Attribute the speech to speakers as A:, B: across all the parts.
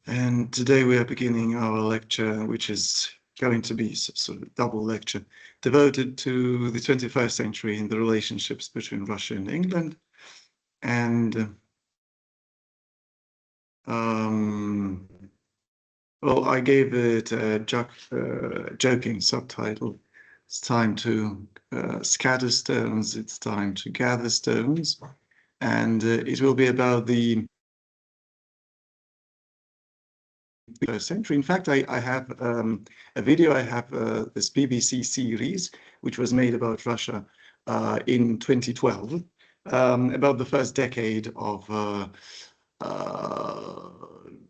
A: And today we are beginning our lecture, which is going to be sort of a double lecture devoted to the 21st century and the relationships between Russia and England. And well, I gave it a joking subtitle. It's time to scatter stones. It's time to gather stones. And it will be about the first century. In fact, I have a video. I have this BBC series, which was made about Russia in 2012, about the first decade of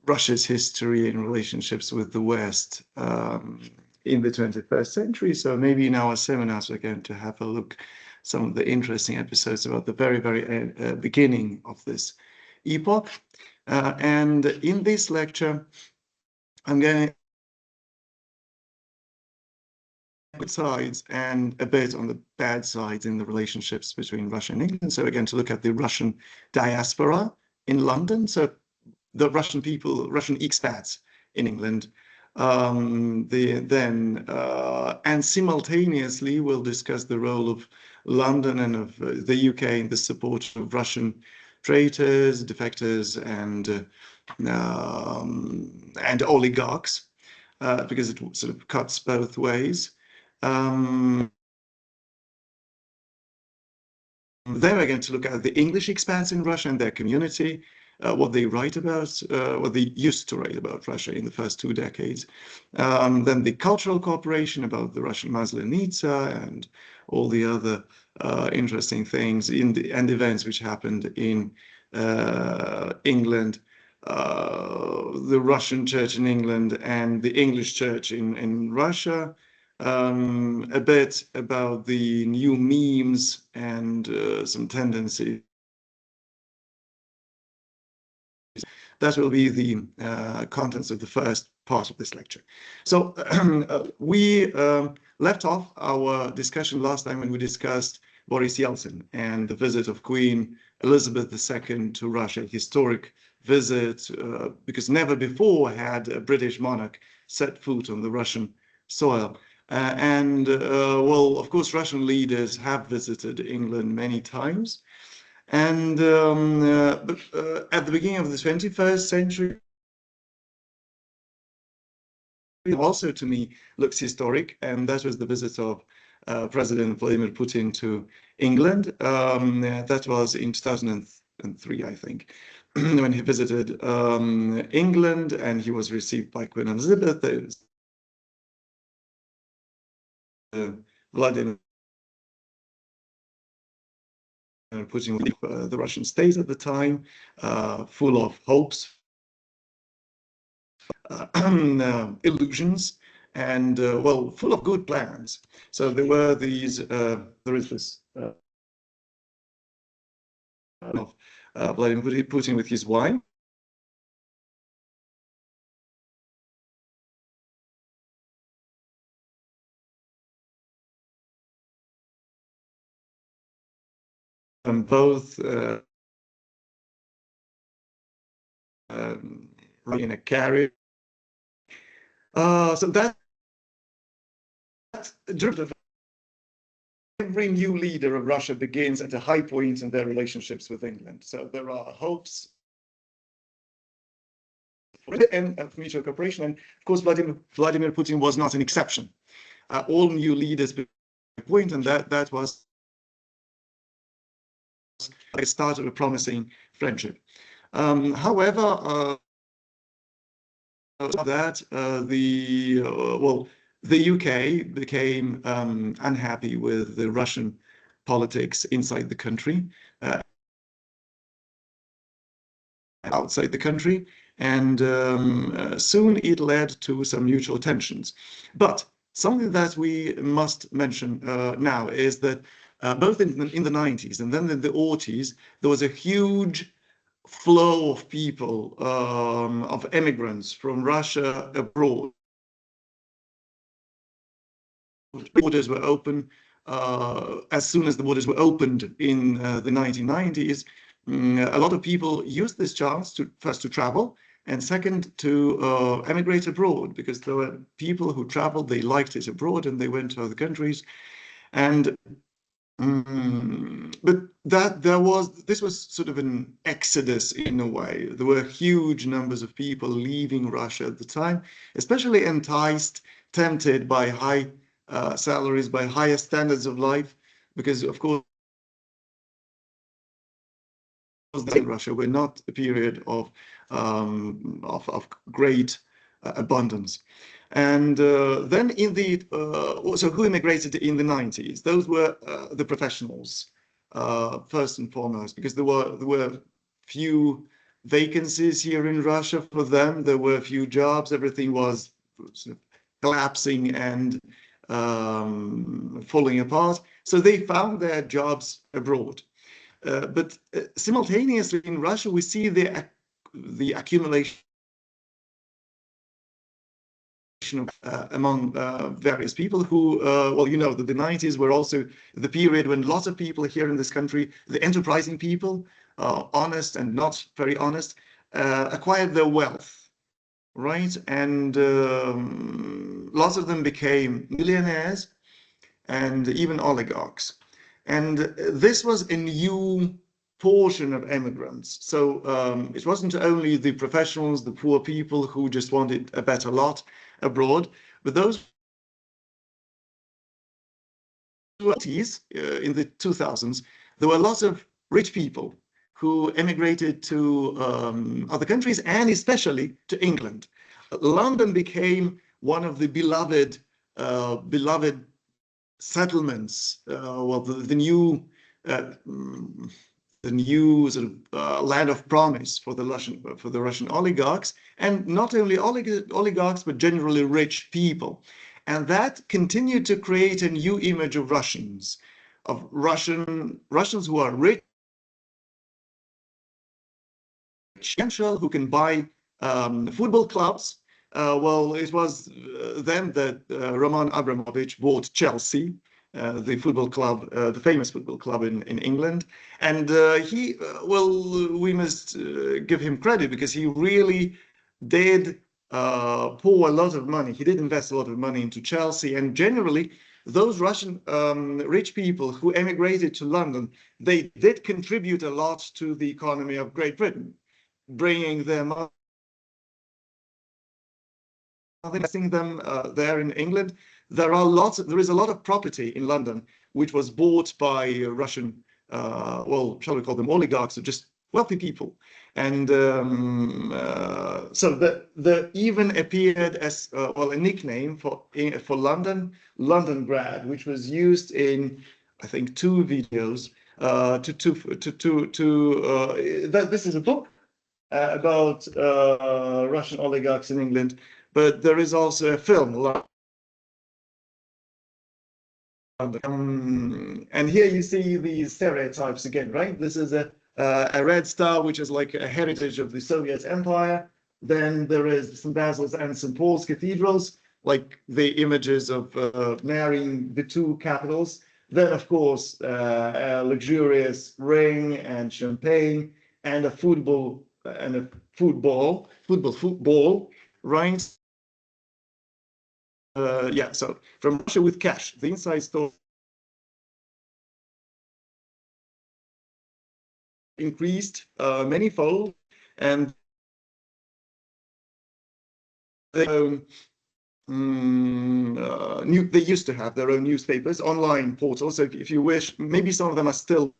A: Russia's history and relationships with the West in the 21st century. So maybe in our seminars, we're going to have a look some of the interesting episodes about the very, very beginning of this epoch. And in this lecture, I'm going to good sides and a bit on the bad sides in the relationships between Russia and England. So again, to look at the Russian diaspora in London, so the Russian people, Russian expats in England, and simultaneously we'll discuss the role of London and of the UK in the support of Russian traitors, defectors, and oligarchs, because it sort of cuts both ways. Then we're going to look at the English expats in Russia and their community, what they write about, what they used to write about Russia in the first 2 decades. Then the cultural cooperation about the Russian Maslenitsa and all the other interesting things and events which happened in England, the Russian church in England and the English church in Russia. A bit about the new memes and some tendencies. That will be the contents of the first part of this lecture. So we left off our discussion last time when we discussed Boris Yeltsin and the visit of Queen Elizabeth II to Russia, a historic visit, because never before had a British monarch set foot on the Russian soil. Well, of course, Russian leaders have visited England many times. And but at the beginning of the 21st century, also to me looks historic, and that was the visit of President Vladimir Putin to England. That was in 2003, I think, when he visited England, and he was received by Queen Elizabeth. Vladimir Putin was the Russian state at the time, full of hopes, illusions, and well, full of good plans. So there were these. There is this of Vladimir Putin with his wife. Both in a carriage. So that every new leader of Russia begins at a high point in their relationships with England. So there are hopes for it and of mutual cooperation. And of course, Vladimir Putin was not an exception. All new leaders begin at a point, and that was the start of a promising friendship. However, that the UK became unhappy with the Russian politics inside the country, outside the country, and soon it led to some mutual tensions. But something that we must mention now is that both in the 90s and then in the 80s, there was a huge flow of people, of emigrants from Russia abroad. Borders were open. As soon as the borders were opened in the 1990s, a lot of people used this chance to first to travel, and second, to emigrate abroad, because there were people who traveled, they liked it abroad, and they went to other countries. And but this was sort of an exodus in a way. There were huge numbers of people leaving Russia at the time, especially enticed, tempted by high salaries, by higher standards of life, because of course in Russia were not a period of great abundance. And then in the so who immigrated in the 90s? Those were the professionals, first and foremost, because there were few vacancies here in Russia for them. There were few jobs. Everything was sort of collapsing and falling apart. So they found their jobs abroad. But simultaneously in Russia, we see the accumulation among various people who, well, you know, that the 90s were also the period when lots of people here in this country, the enterprising people, honest and not very honest, acquired their wealth, right? And lots of them became millionaires and even oligarchs. And this was a new portion of immigrants. So it wasn't only the professionals, the poor people who just wanted a better lot abroad, but those in the 2000s, there were lots of rich people who emigrated to other countries, and especially to England. London became one of the beloved settlements, well, the new sort of land of promise for the Russian oligarchs, and not only oligarchs, but generally rich people. And that continued to create a new image of Russians, Russians who are rich, who can buy football clubs. Well, it was then that Roman Abramovich bought Chelsea, the football club, the famous football club in England. And well, we must give him credit, because he really did pour a lot of money. He did invest a lot of money into Chelsea. And generally, those Russian rich people who emigrated to London, they did contribute a lot to the economy of Great Britain, bringing their money, investing them there in England. There is a lot of property in London which was bought by Russian, well, shall we call them oligarchs, or just wealthy people. And so there even appeared as well a nickname for London, Londongrad, which was used in, I think, 2 videos. This is a book about Russian oligarchs in England, but there is also a film. And here you see these stereotypes again, right? This is a red star, which is like a heritage of the Soviet Empire. Then there is St. Basil's and St. Paul's cathedrals, like the images of marrying the 2 capitals. Then, of course, a luxurious ring and champagne, and a football, right? Yeah, so from Russia with cash, the inside story increased manyfold, and they used to have their own newspapers, online portals. So if you wish, maybe some of them are still,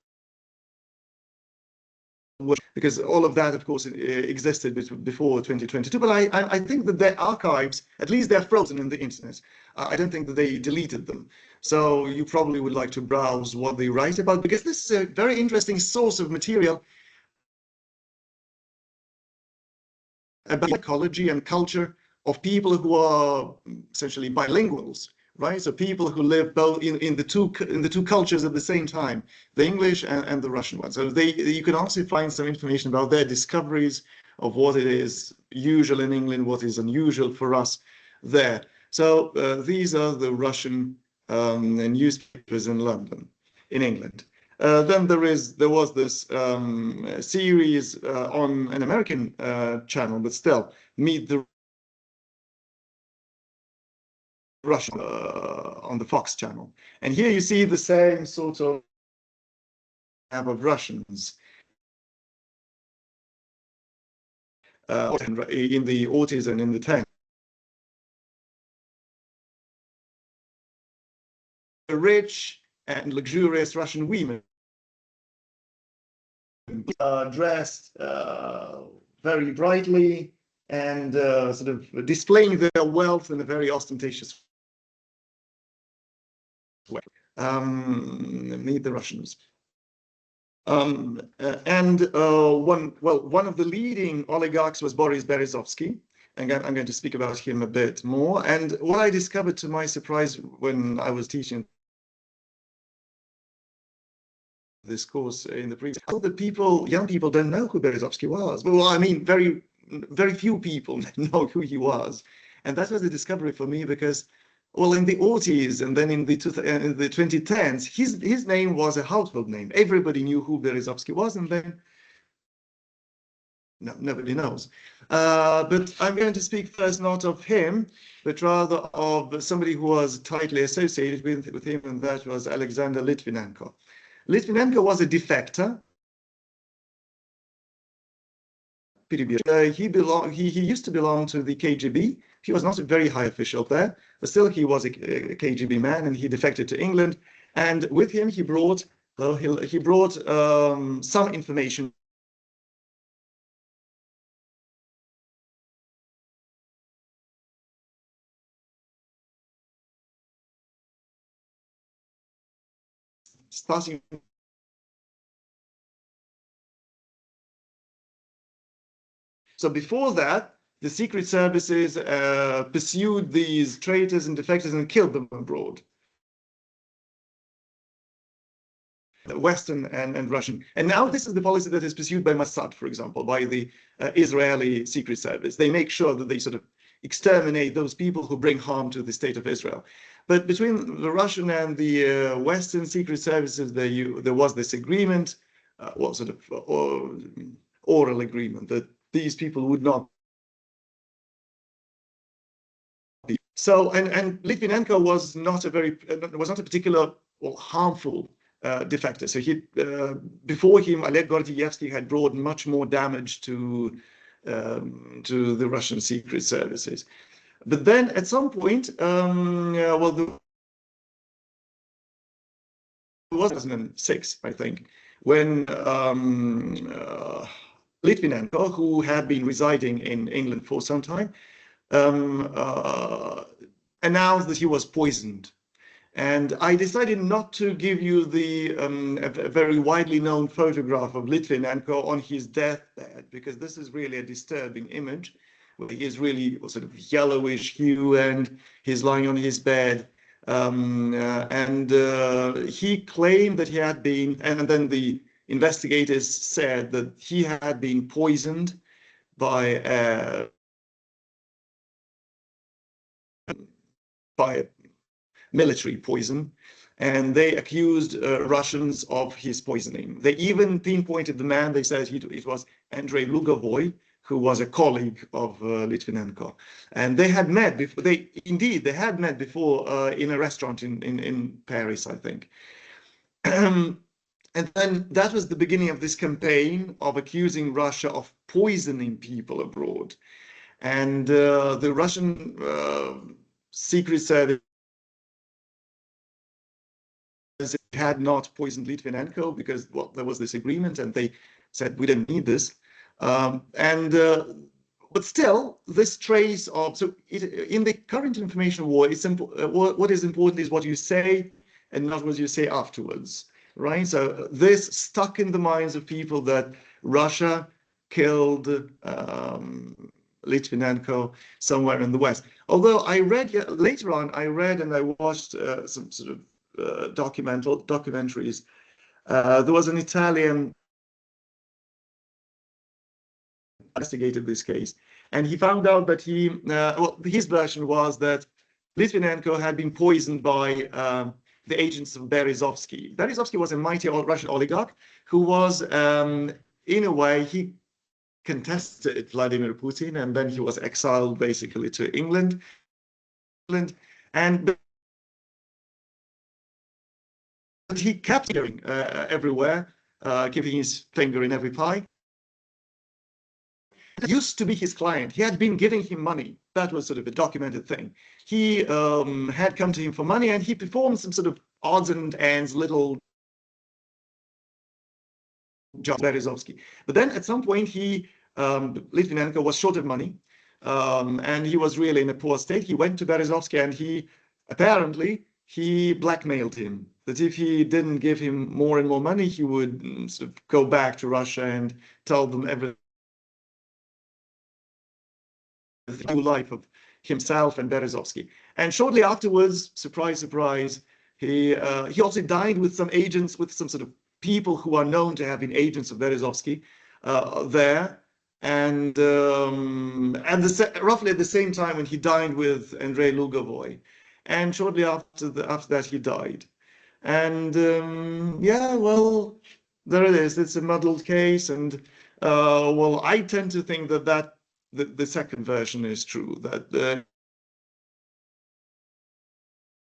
A: because all of that, of course, existed before 2022. But I think that their archives, at least they're frozen in the internet. I don't think that they deleted them. So you probably would like to browse what they write about, because this is a very interesting source of material about psychology and culture of people who are essentially bilinguals, right? So people who live both in the two cultures at the same time, the English and the Russian one. So you can also find some information about their discoveries of what it is usual in England, what is unusual for us there. So these are the Russian newspapers in London, in England. Then there was this series on an American channel, but still, Meet the Russian on the Fox channel. And here you see the same sort of Russians in the 80s and in the 10s. Rich and luxurious Russian women dressed very brightly and sort of displaying their wealth in a very ostentatious way. Meet the Russians. One of the leading oligarchs was Boris Berezovsky. And I'm going to speak about him a bit more. And what I discovered to my surprise when I was teaching this course in the previous, I thought that young people don't know who Berezovsky was. Well, I mean, very few people know who he was. And that was a discovery for me because, well, in the 80s and then in the 2010s, his name was a household name. Everybody knew who Berezovsky was, and then no, nobody knows. But I'm going to speak first not of him, but rather of somebody who was tightly associated with him, and that was Alexander Litvinenko. Litvinenko was a defector. He used to belong to the KGB. He was not a very high official there, but still he was a KGB man, and he defected to England. And with him, he brought some information starting. So before that, the secret services pursued these traitors and defectors and killed them abroad. Western and Russian. And now this is the policy that is pursued by Mossad, for example, by the Israeli secret service. They make sure that they sort of exterminate those people who bring harm to the state of Israel. But between the Russian and the Western secret services, there was this agreement, sort of oral agreement, that these people would not be. So, and Litvinenko was not a particular, well, harmful defector. So before him, Oleg Gordievsky had brought much more damage to the Russian secret services. But then at some point, well, there was 2006, I think, when Litvinenko, who had been residing in England for some time, announced that he was poisoned. And I decided not to give you the a very widely known photograph of Litvinenko on his deathbed, because this is really a disturbing image, where he is really sort of yellowish hue and he's lying on his bed. He claimed that he had been, and then the investigators said that he had been poisoned by military poison, and they accused Russians of his poisoning. They even pinpointed the man. They said it was Andrei Lugovoy, who was a colleague of Litvinenko, and they had met before. They had met before in a restaurant in Paris, I think. And then that was the beginning of this campaign of accusing Russia of poisoning people abroad, and the Russian secret service had not poisoned Litvinenko because, well, there was this agreement, and they said we don't need this. But still, this trace of in the current information war, it's what is important is what you say and not what you say afterwards, right? So this stuck in the minds of people that Russia killed Litvinenko somewhere in the West. Although I read later on, and I watched some sort of documentaries. There was an Italian investigated this case, and he found out that his version was that Litvinenko had been poisoned by the agents of Berezovsky. Berezovsky was a mighty Russian oligarch who was, in a way, he contested Vladimir Putin, and then he was exiled basically to England. And he kept going everywhere, keeping his finger in every pie. Used to be his client. He had been giving him money. That was sort of a documented thing. He had come to him for money, and he performed some sort of odds and ends, little jobs, Berezovsky. But then at some point, Litvinenko was short of money, and he was really in a poor state. He went to Berezovsky, and he blackmailed him, that if he didn't give him more and more money, he would sort of go back to Russia and tell them everything. The new life of himself and Berezovsky. And shortly afterwards, surprise, surprise, he also dined with some agents, with some sort of people who are known to have been agents of Berezovsky there. And roughly at the same time when he dined with Andrei Lugovoy. And shortly after that, he died. And yeah, well, there it is. It's a muddled case. And well, I tend to think that the second version is true, that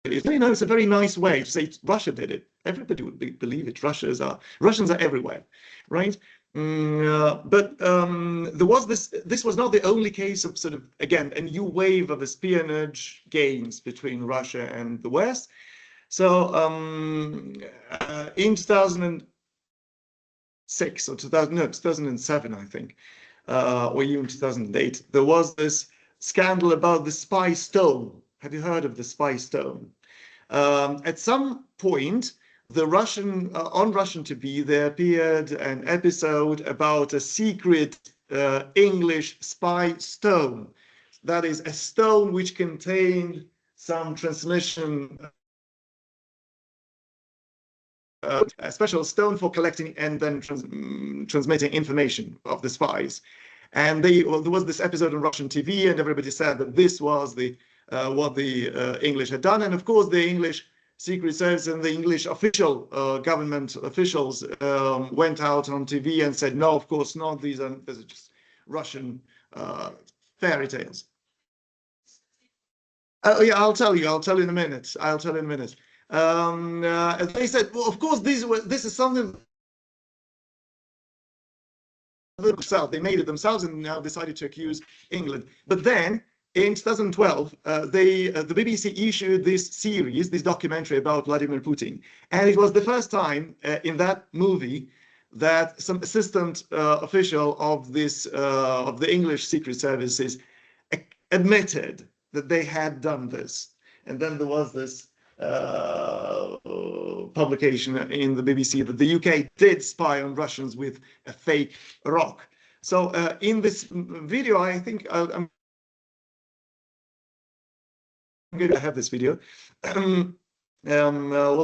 A: it's a very nice way to say Russia did it. Everybody would believe it. Russians are everywhere, right? But there was this was not the only case of sort of, again, a new wave of espionage games between Russia and the West. So in 2006 or 2007, I think, or even 2008, there was this scandal about the spy stone. Have you heard of the spy stone? At some point, on Russian TV, there appeared an episode about a secret English spy stone. That is a stone which contained some transmission, a special stone for collecting and then transmitting information of the spies. And there was this episode on Russian TV, and everybody said that this was what the English had done. And of course, the English Secret Service and the English official government officials went out on TV and said, no, of course not. These are just Russian fairy tales. Oh yeah, I'll tell you in a minute. They said, well, of course, this is something they made it themselves and now decided to accuse England. But then in 2012, the BBC issued this documentary about Vladimir Putin. And it was the first time in that movie that some assistant official of the English Secret Services admitted that they had done this. And then there was this publication in the BBC that the UK did spy on Russians with a fake rock. So in this video, I think I'm going to have this video. Well,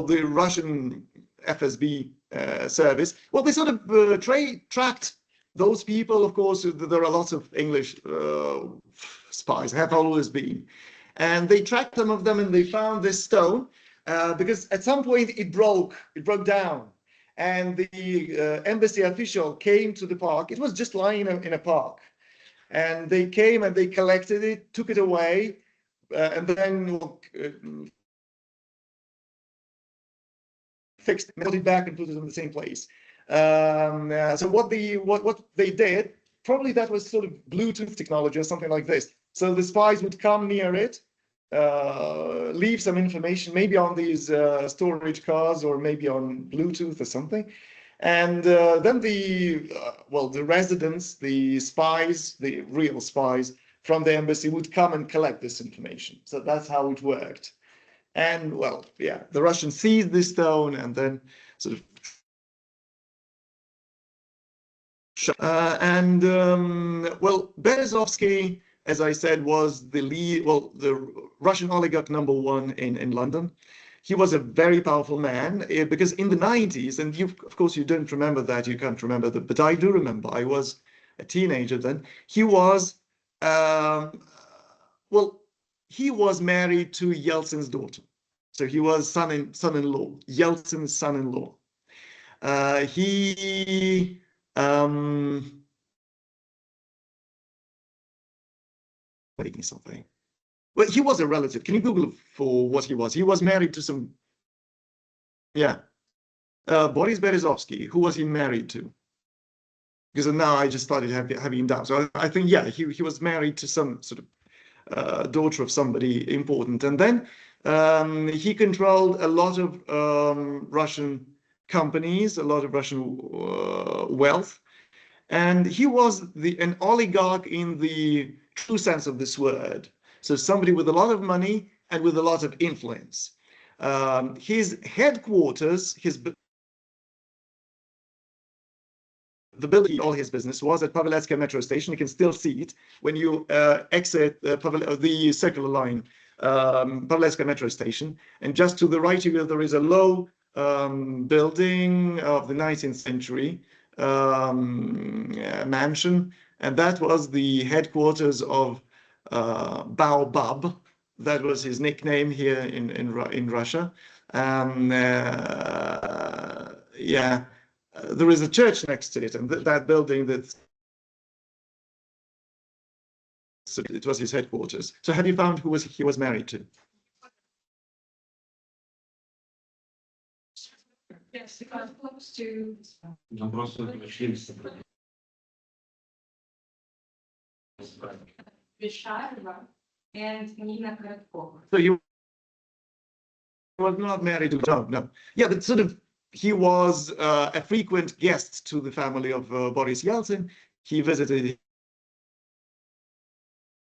A: the Russian FSB service, well, they sort of tracked those people. Of course, there are lots of English spies, have always been. And they tracked some of them, and they found this stone because at some point it broke down. And the embassy official came to the park. It was just lying in a park. And they came and they collected it, took it away, and then fixed it, put it back and put it in the same place. So what they did, probably that was sort of Bluetooth technology or something like this. So the spies would come near it, leave some information, maybe on these storage cards or maybe on Bluetooth or something. And then the residents, the spies, the real spies from the embassy would come and collect this information. So that's how it worked. And well, yeah, the Russians seized this stone and then sort of well, Berezovsky, as I said, was the Russian oligarch #1 in London. He was a very powerful man because in the 90s, and of course you don't remember that, you can't remember that, but I do remember. I was a teenager then. He was, well, he was married to Yeltsin's daughter. So he was son-in-law, Yeltsin's son-in-law. He making something. Well, he was a relative. Can you Google for what he was? He was married to some, yeah, Boris Berezovsky. Who was he married to? Because now I just started having doubts. So I think, yeah, he was married to some sort of daughter of somebody important. And then he controlled a lot of Russian companies, a lot of Russian wealth. And he was an oligarch in the true sense of this word. So somebody with a lot of money and with a lot of influence. His headquarters, the building, all his business was at Paveletskaya metro station. You can still see it when you exit the circular line, Paveletskaya metro station. And just to the right of you, there is a low building of the 19th century mansion. And that was the headquarters of Baobab. That was his nickname here in Russia. Yeah. There is a church next to it, and that building so it was his headquarters. So have you found who he was married to?
B: Yes, close to. Visharva and Nina Kratkova.
A: So he was not married to, no. Yeah, but sort of, he was a frequent guest to the family of Boris Yeltsin. He visited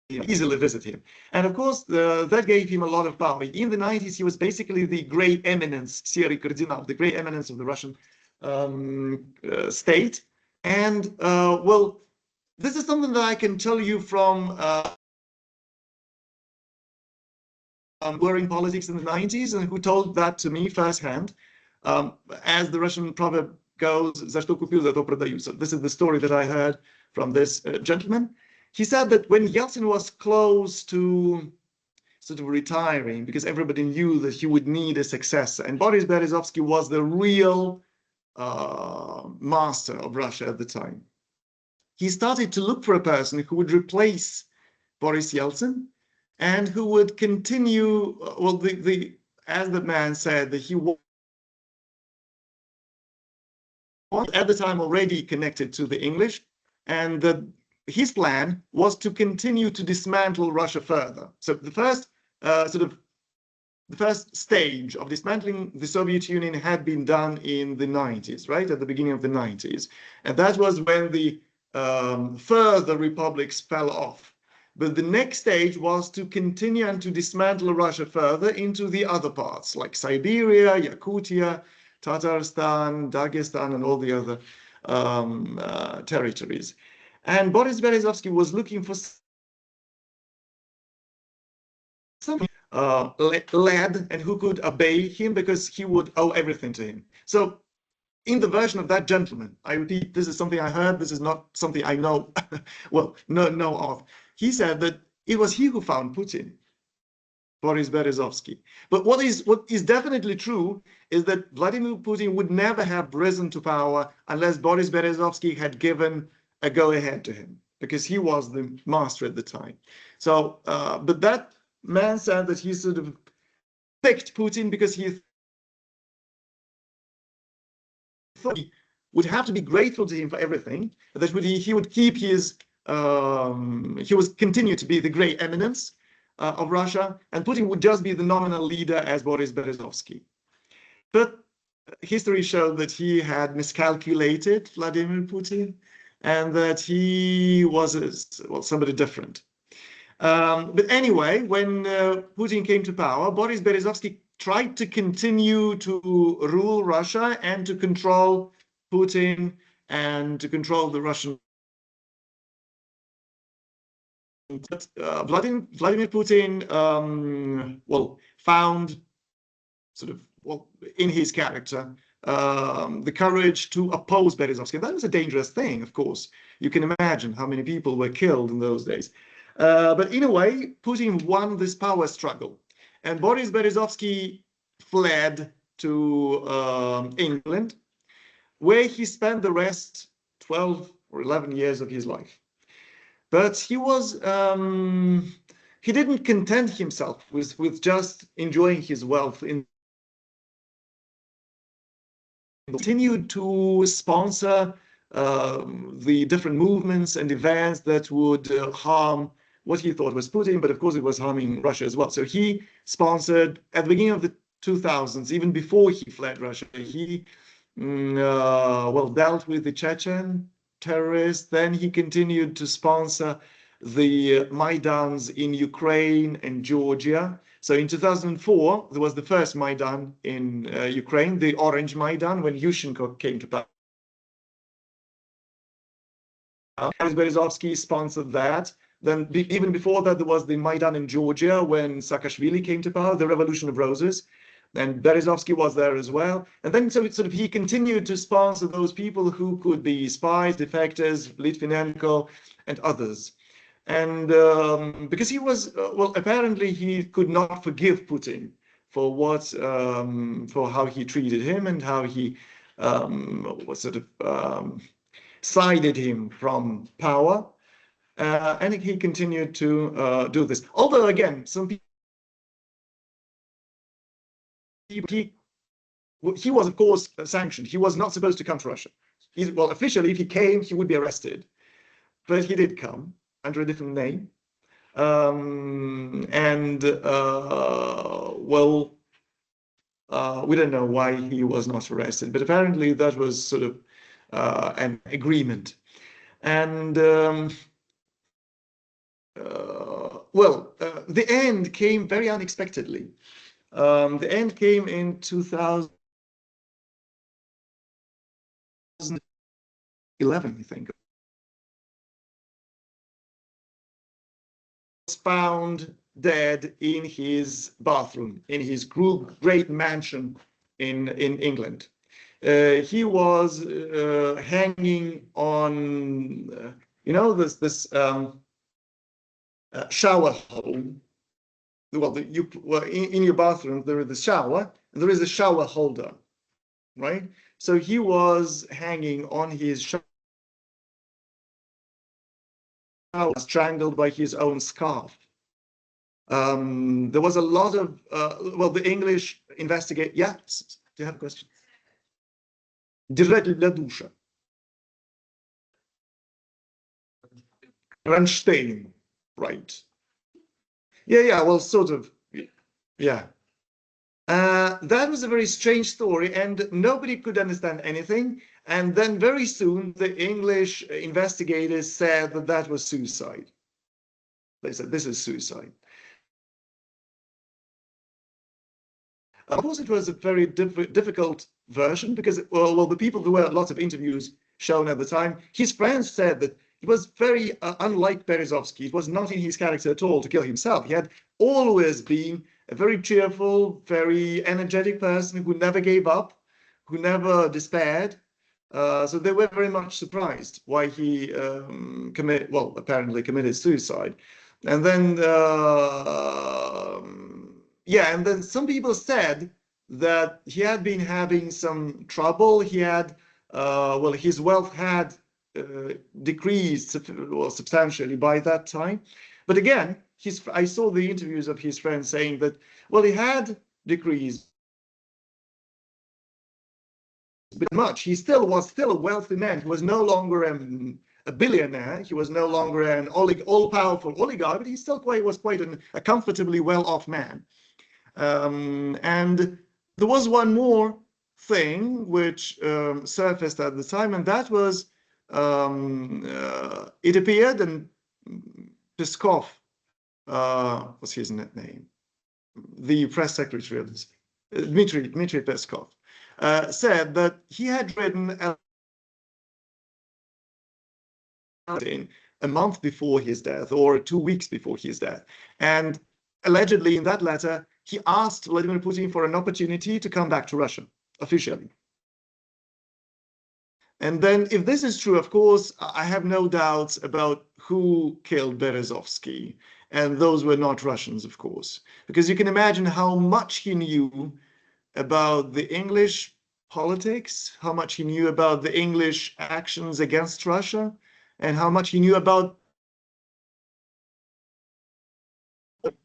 A: him, easily visited him. And of course, that gave him a lot of power. In the 90s, he was basically the great eminence, Serый Cardinal, the great eminence of the Russian state. And, well, this is something that I can tell you from were in politics in the 90s and who told that to me firsthand. As the Russian proverb goes, "За что купил, за то продаю." So this is the story that I heard from this gentleman. He said that when Yeltsin was close to sort of retiring, because everybody knew that he would need a successor, and Boris Berezovsky was the real master of Russia at the time, he started to look for a person who would replace Boris Yeltsin and who would continue, well, as the man said, that he was at the time already connected to the English, and that his plan was to continue to dismantle Russia further. So the first the first stage of dismantling the Soviet Union had been done in the 90s, right, at the beginning of the 90s. And that was when the further republics fell off. But the next stage was to continue and to dismantle Russia further into the other parts, like Siberia, Yakutia, Tatarstan, Dagestan, and all the other territories. And Boris Berezovsky was looking for some lad and who could obey him, because he would owe everything to him. So in the version of that gentleman, I repeat, this is something I heard, this is not something I know, well, know of. He said that it was he who found Putin, Boris Berezovsky. But what is definitely true is that Vladimir Putin would never have risen to power unless Boris Berezovsky had given a go-ahead to him, because he was the master at the time. So, but that man said that he sort of picked Putin because he thought he would have to be grateful to him for everything, that he would keep his, he would continue to be the great eminence of Russia, and Putin would just be the nominal leader as Boris Berezovsky. But history showed that he had miscalculated Vladimir Putin, and that he was, well, somebody different. But anyway, when Putin came to power, Boris Berezovsky tried to continue to rule Russia and to control Putin and to control the Russian. But Vladimir Putin, well, found sort of, well, in his character, the courage to oppose Berezovsky. That was a dangerous thing, of course. You can imagine how many people were killed in those days. But in a way, Putin won this power struggle. And Boris Berezovsky fled to England, where he spent the rest 12 or 11 years of his life. But he didn't content himself with just enjoying his wealth. Continued to sponsor the different movements and events that would harm what he thought was Putin, but of course it was harming Russia as well. So he sponsored, at the beginning of the 2000s, even before he fled Russia, he dealt with the Chechen terrorists. Then he continued to sponsor the Maidans in Ukraine and Georgia. So in 2004, there was the first Maidan in Ukraine, the Orange Maidan, when Yushchenko came to power. Berezovsky sponsored that. Then even before that, there was the Maidan in Georgia when Saakashvili came to power, the Revolution of Roses. And Berezovsky was there as well. And then so he continued to sponsor those people who could be spies, defectors, Litvinenko, and others. And because he was, apparently he could not forgive Putin for for how he treated him and how he sided him from power. And he continued to do this. Although, again, some people, he was, of course, sanctioned. He was not supposed to come to Russia. Officially, if he came, he would be arrested. But he did come under a different name. We don't know why he was not arrested, but apparently that was sort of an agreement. And the end came very unexpectedly. The end came in 2011, I think. Was found dead in his bathroom, in his great mansion in England. He was hanging on, this shower hole. In your bathroom, there is the shower, and there is a shower holder, right? So he was hanging on his shower, strangled by his own scarf. There was a lot of, the English investigate. Yeah, do you have a question? Держатель для душа. Kronstein, right? Yeah, well, sort of, yeah. That was a very strange story, and nobody could understand anything. And then very soon, the English investigators said that that was suicide. They said, this is suicide. Of course, it was a very difficult version because, the people, there were lots of interviews shown at the time. His friends said that it was very unlike Berezovsky. It was not in his character at all to kill himself. He had always been a very cheerful, very energetic person who never gave up, who never despaired. So they were very much surprised why he apparently committed suicide. And then, and then some people said that he had been having some trouble. He had, his wealth had decreased substantially by that time. But again, I saw the interviews of his friends saying that, he had decreased but much. He was still a wealthy man. He was no longer a billionaire. He was no longer an all-powerful oligarch, but he still was quite a comfortably well-off man. And there was one more thing which surfaced at the time, and that was it appeared, and Peskov was his name, the press secretary of this, Dmitry Peskov, said that he had written a month before his death or 2 weeks before his death, and allegedly in that letter he asked Vladimir Putin for an opportunity to come back to Russia officially. And then, if this is true, of course, I have no doubts about who killed Berezovsky, and those were not Russians, of course, because you can imagine how much he knew about the English politics, how much he knew about the English actions against Russia, and how much he knew about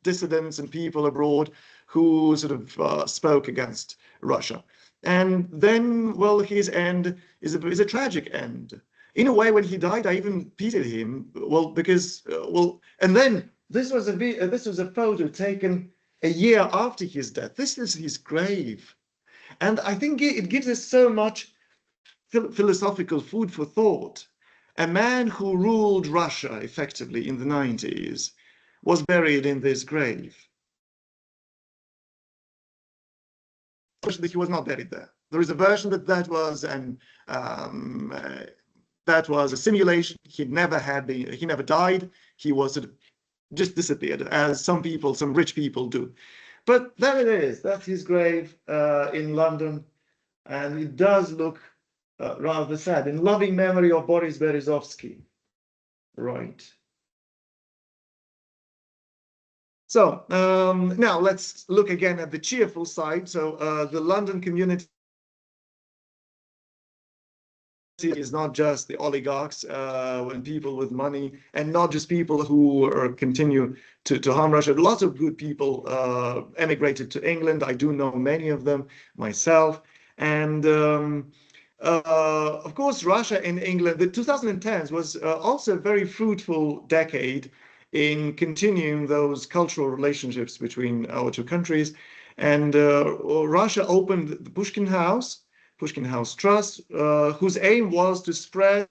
A: dissidents and people abroad who sort of spoke against Russia. And then, well, his end is a tragic end. In a way, when he died, I even pitied him. Well, because and then this was a photo taken a year after his death. This is his grave, and I think it gives us so much philosophical food for thought. A man who ruled Russia effectively in the 90s was buried in this grave. That he was not buried there. There is a version that that was a simulation. He never died. He was sort of just disappeared, as some people, some rich people do. But there it is. That's his grave in London, and it does look rather sad. In loving memory of Boris Berezovsky. Right. So now let's look again at the cheerful side. So the London community is not just the oligarchs and people with money, and not just people who continue to harm Russia. Lots of good people emigrated to England. I do know many of them myself. And of course, Russia and England, the 2010s was also a very fruitful decade in continuing those cultural relationships between our two countries. And Russia opened the Pushkin House Trust, whose aim was to spread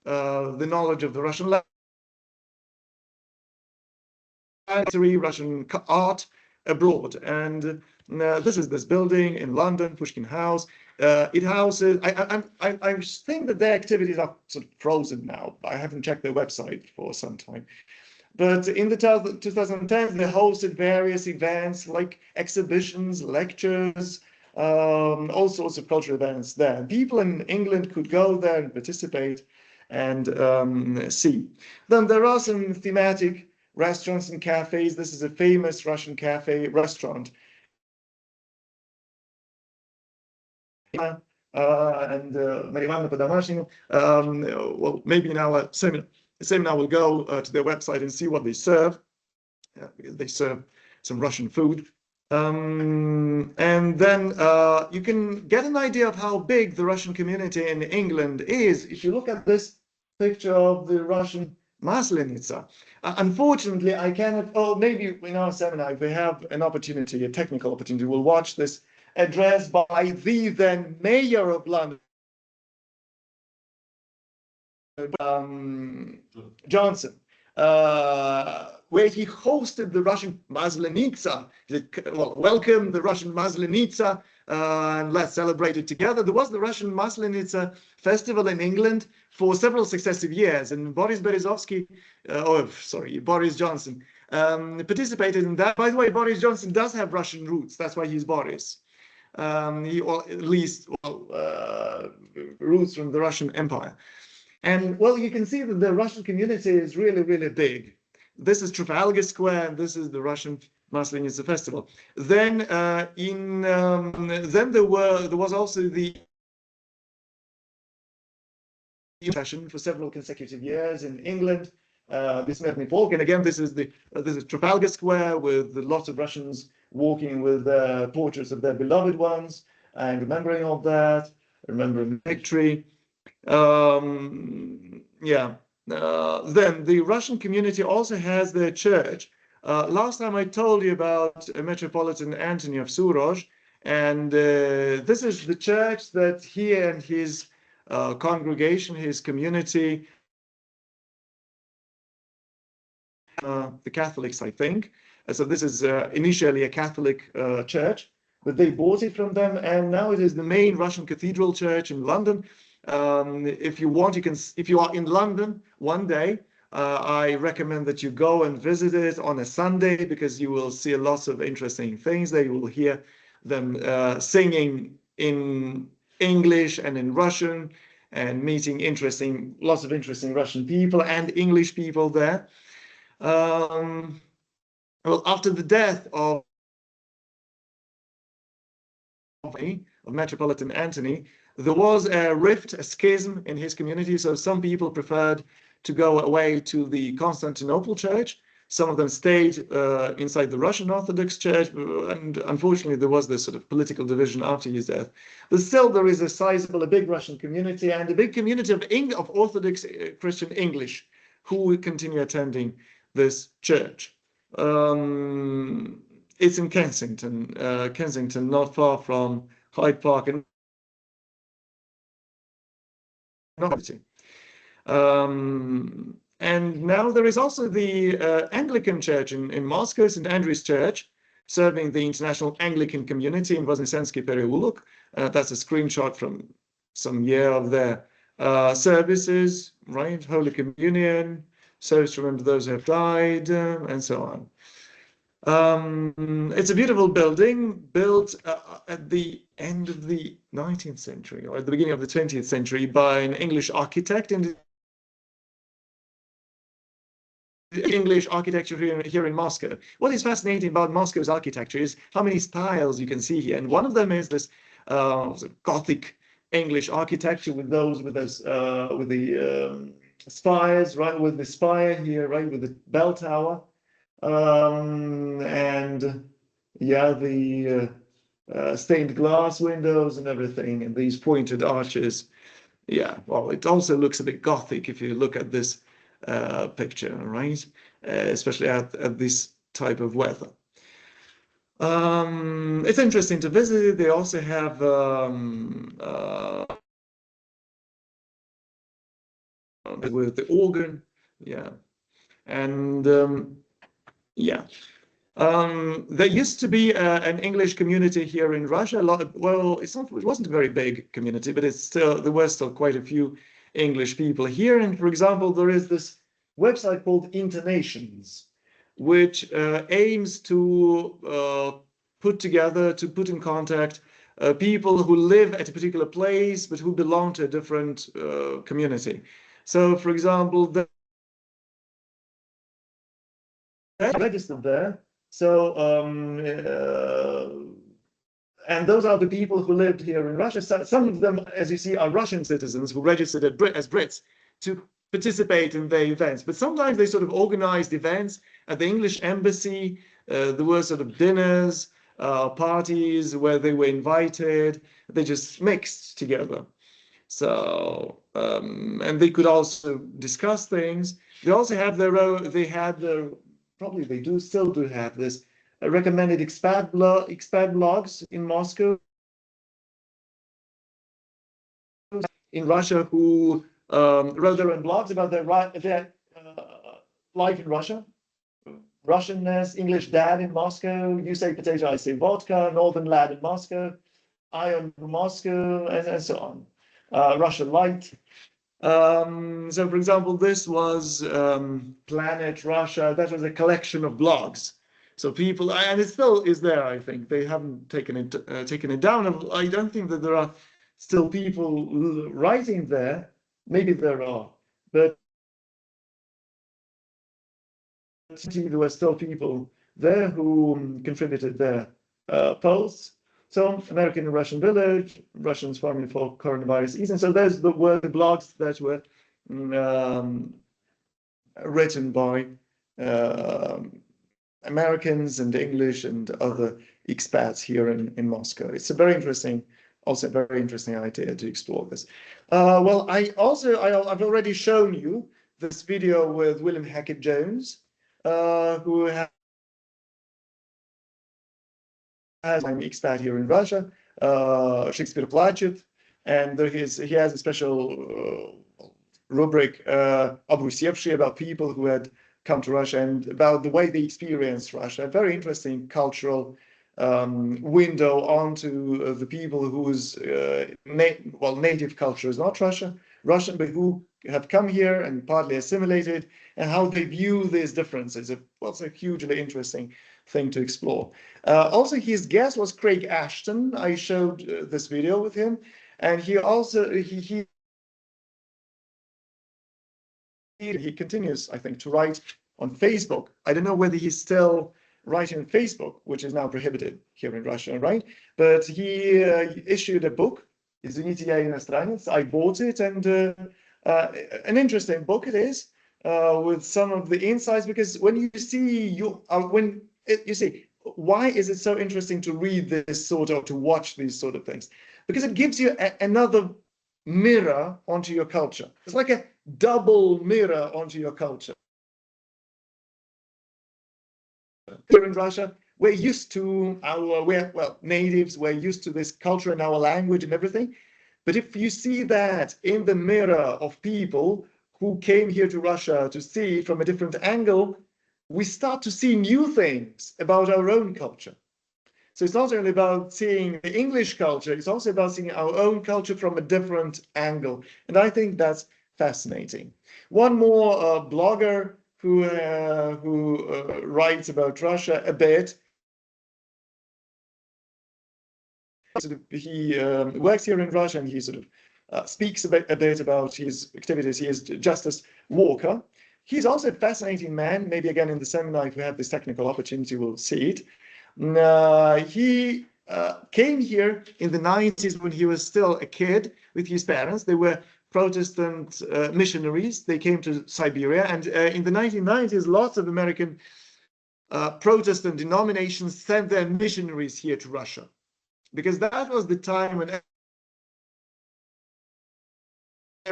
A: the knowledge of the Russian language, Russian art abroad. And this is this building in London, Pushkin House. It houses, I think that their activities are sort of frozen now. I haven't checked their website for some time. But in the 2010s, they hosted various events like exhibitions, lectures, all sorts of cultural events there. People in England could go there and participate and see. Then there are some thematic restaurants and cafes. This is a famous Russian cafe restaurant. And Marivanna по-домашнему. Well, maybe in our seminar we'll go to their website and see what they serve. They serve some Russian food. And then you can get an idea of how big the Russian community in England is if you look at this picture of the Russian Maslenitsa. Unfortunately, I cannot, maybe in our seminar, if we have an opportunity, a technical opportunity, we'll watch this address by the then mayor of London, Johnson, where he hosted the Russian Maslenitsa. Well, welcome the Russian Maslenitsa, and let's celebrate it together. There was the Russian Maslenitsa festival in England for several successive years, and Boris Johnson participated in that. By the way, Boris Johnson does have Russian roots. That's why he's Boris. Or at least roots from the Russian Empire. And well, you can see that the Russian community is really, really big. This is Trafalgar Square, and this is the Russian Maslenitsa festival. Then there was also the session for several consecutive years in England. Bismerny Polk, and again, this is Trafalgar Square with lots of Russians walking with portraits of their beloved ones and remembering all that, remembering victory. Then the Russian community also has their church. Last time I told you about Metropolitan Antony of Suroj, and this is the church that he and his congregation, his community, the Catholics, I think. So this is initially a Catholic church, but they bought it from them, and now it is the main Russian cathedral church in London. If you want, if you are in London one day, I recommend that you go and visit it on a Sunday, because you will see lots of interesting things there. You will hear them singing in English and in Russian, and meeting lots of interesting Russian people and English people there. Well, after the death of of Metropolitan Antony, there was a rift, a schism in his community. So some people preferred to go away to the Constantinople church. Some of them stayed inside the Russian Orthodox Church, and unfortunately there was this sort of political division after his death. But still there is a sizable, a big Russian community and a big community of Orthodox Christian English who continue attending this church. It's in Kensington, Kensington, not far from Hyde Park and and now there is also the Anglican Church in Moscow, St. Andrew's Church, serving the international Anglican community in Voznesensky Lane. That's a screenshot from some year of their services, right? Holy Communion, service to remember those who have died, and so on. It's a beautiful building built at the end of the 19th century or at the beginning of the 20th century by an English architect. And English architecture here in Moscow. What is fascinating about Moscow's architecture is how many styles you can see here. And one of them is this Gothic English architecture with the spires, right? With the spire here, right? With the bell tower. And yeah, the stained glass windows and everything, and these pointed arches. Yeah, well, it also looks a bit Gothic if you look at this picture, right? Especially at this type of weather. It's interesting to visit. They also have with the organ, yeah, and yeah. There used to be an English community here in Russia. Well, it wasn't a very big community, but there were still quite a few English people here. And for example, there is this website called Internations, which aims to put in contact people who live at a particular place, but who belong to a different community. So, for example, registered there. So, and those are the people who lived here in Russia. So some of them, as you see, are Russian citizens who registered as Brits to participate in the events. But sometimes they sort of organized events at the English embassy. There were sort of dinners, parties where they were invited. They just mixed together. So, and they could also discuss things. They also have their own, probably they still do have this recommended expat blogs in Moscow, in Russia, who wrote their own blogs about their life in Russia. Russianness, English dad in Moscow, you say potato, I say vodka, northern lad in Moscow, Ion Moscow, and so on. Russian light. So, for example, this was Planet Russia. That was a collection of blogs. So people, and it still is there. I think they haven't taken it down. I don't think that there are still people writing there. Maybe there are, but there were still people there who contributed their posts. So, American and Russian village, Russians farming for coronavirus season. So those were the blogs that were written by Americans and English and other expats here in Moscow. It's a very interesting, also a very interesting idea to explore this. Well, I've already shown you this video with William Hacket-Jones, who has an expat here in Russia, Shakespeare Platypus, and he has a special rubric, Obusevшие, about people who had come to Russia and about the way they experienced Russia. A very interesting cultural window onto the people whose native culture is not Russian, but who have come here and partly assimilated, and how they view these differences. It's a hugely interesting thing to explore. Also, his guest was Craig Ashton. I showed this video with him, and he also he continues, I think, to write on Facebook. I don't know whether he's still writing on Facebook, which is now prohibited here in Russia, right? But he issued a book, Извините, я иностранец. I bought it, and an interesting book it is, with some of the insights, because when you see, you see, why is it so interesting to read this sort of, to watch these sort of things? Because it gives you another mirror onto your culture. It's like a double mirror onto your culture. Here in Russia, we're used to natives, we're used to this culture and our language and everything. But if you see that in the mirror of people who came here to Russia to see it from a different angle, we start to see new things about our own culture. So it's not only about seeing the English culture, it's also about seeing our own culture from a different angle. And I think that's fascinating. One more blogger who writes about Russia a bit. He works here in Russia, and he sort of speaks a bit about his activities. He is Justus Walker. He's also a fascinating man. Maybe again in the seminar, if we have this technical opportunity, we'll see it. He came here in the 90s when he was still a kid with his parents. They were Protestant missionaries. They came to Siberia, and in the 1990s, lots of American Protestant denominations sent their missionaries here to Russia, because that was the time when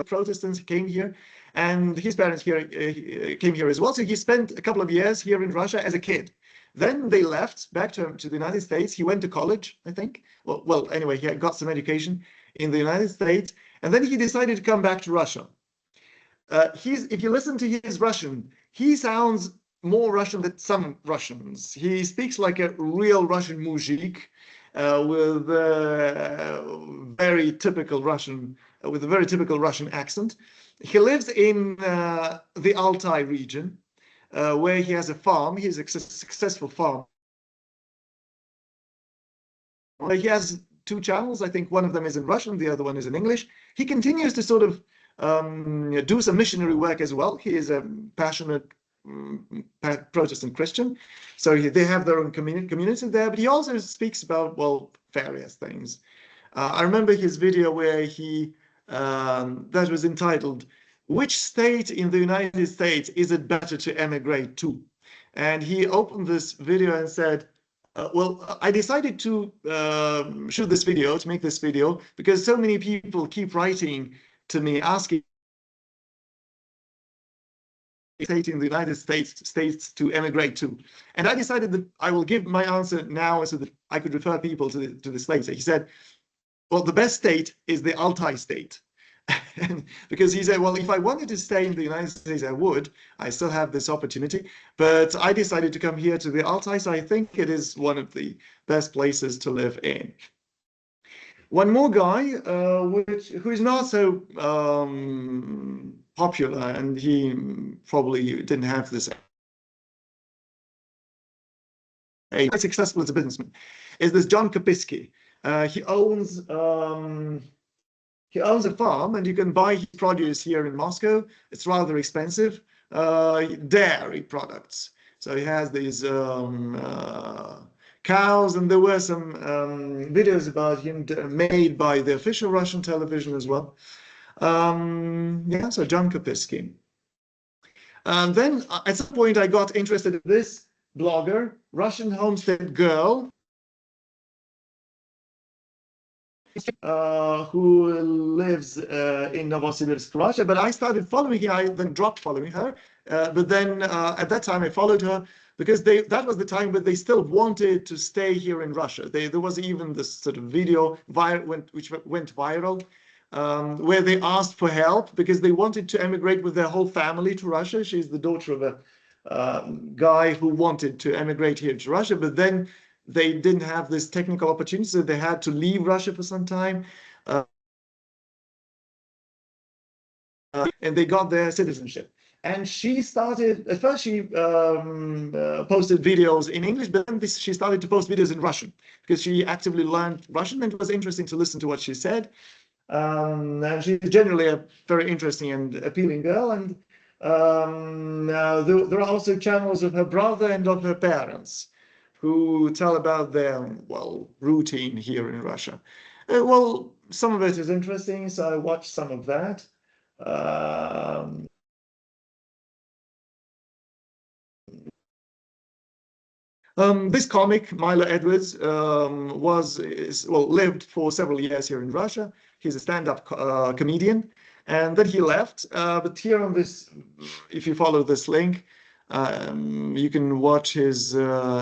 A: Protestants came here, and his parents came here as well. So he spent a couple of years here in Russia as a kid. Then they left back to the United States. He went to college, I think. Well, anyway, he got some education in the United States, and then he decided to come back to Russia. If you listen to his Russian, he sounds more Russian than some Russians. He speaks like a real Russian muzhik, with a very typical Russian accent. He lives in the Altai region, where he has a farm. He has a successful farm. He has 2 channels. I think one of them is in Russian, the other one is in English. He continues to sort of do some missionary work as well. He is a passionate Protestant Christian, so they have their own community there. But he also speaks about, well, various things. I remember his video where he that was entitled, "Which state in the United States is it better to emigrate to?" And he opened this video and said, well, I decided to shoot this video, to make this video, because so many people keep writing to me asking state in the United States to emigrate to. And I decided that I will give my answer now so that I could refer people to this later. He said, well, the best state is the Altai state. Because he said, well, if I wanted to stay in the United States, I would. I still have this opportunity. But I decided to come here to the Altai, so I think it is one of the best places to live in. One more guy, who is not so popular, and he probably didn't have this successful as a businessman, is this John Kopiski. He owns a farm, and you can buy his produce here in Moscow. It's rather expensive. Dairy products. So he has these cows, and there were some videos about him made by the official Russian television as well. Yeah, so John Kopiski. And then at some point I got interested in this blogger, Russian Homestead Girl, who lives in Novosibirsk, Russia. But I started following her. I then dropped following her. But then at that time I followed her because that was the time when they still wanted to stay here in Russia. There was even this sort of video which went viral, where they asked for help because they wanted to emigrate with their whole family to Russia. She's the daughter of a guy who wanted to emigrate here to Russia, but then they didn't have this technical opportunity, so they had to leave Russia for some time. And they got their citizenship. And she started, at first she posted videos in English, but then she started to post videos in Russian because she actively learned Russian, and it was interesting to listen to what she said. And she's generally a very interesting and appealing girl. And there are also channels of her brother and of her parents. who tell about their, well, routine here in Russia. Well, some of it is interesting, so I watched some of that. This comic, Milo Edwards, lived for several years here in Russia. He's a stand-up comedian, and then he left. But here on this, if you follow this link, you can watch his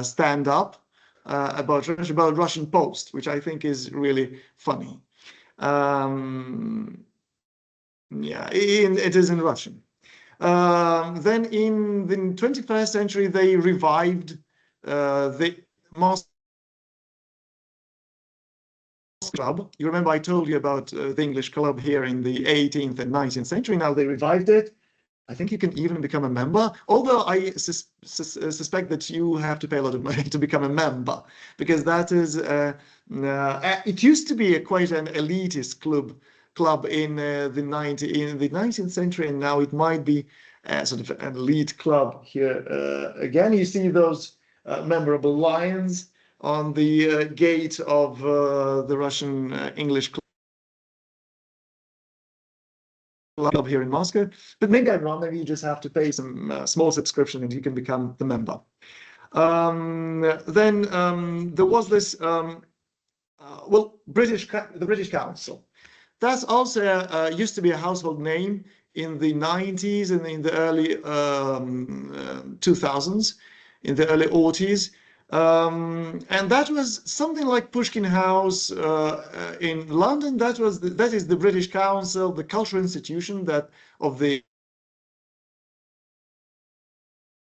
A: stand-up about Russian Post, which I think is really funny. Yeah, it is in Russian. Then in the 21st century, they revived the Moscow club. You remember I told you about the English club here in the 18th and 19th century. Now they revived it. I think you can even become a member, although I suspect that you have to pay a lot of money to become a member, because that is it used to be quite an elitist club in the 19th century, and now it might be sort of an elite club here. Again, you see those memorable lions on the gate of the Russian English club here in Moscow. But maybe I'm wrong. Maybe you just have to pay some small subscription and you can become the member. Then there was this well, the British Council. That's also used to be a household name in the 90s and in the early 2000s, in the early 80s. And that was something like Pushkin House in London. That is the British Council, the cultural institution that of the.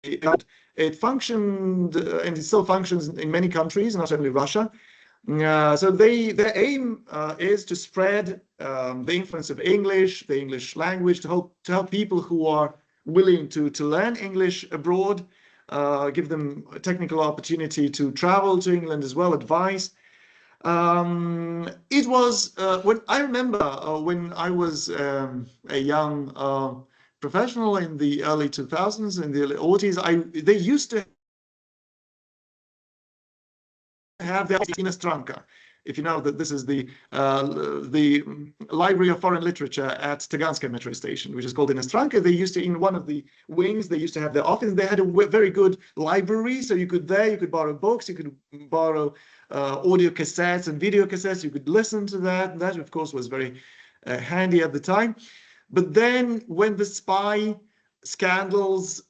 A: It functioned and it still functions in many countries, not only Russia. So their aim is to spread the influence of English, the English language, to help people who are willing to learn English abroad, give them a technical opportunity to travel to England as well, advice. It was when I remember when I was a young professional in the early 2000s, in the early 80s, they used to have the Inostranka. If you know that this is the Library of Foreign Literature at Taganskaya metro station, which is called Inostranka. They used to, in one of the wings, they used to have their office. They had a very good library, so you could borrow books, you could borrow audio cassettes and video cassettes. You could listen to that. And that, of course, was very handy at the time. But then when the spy scandals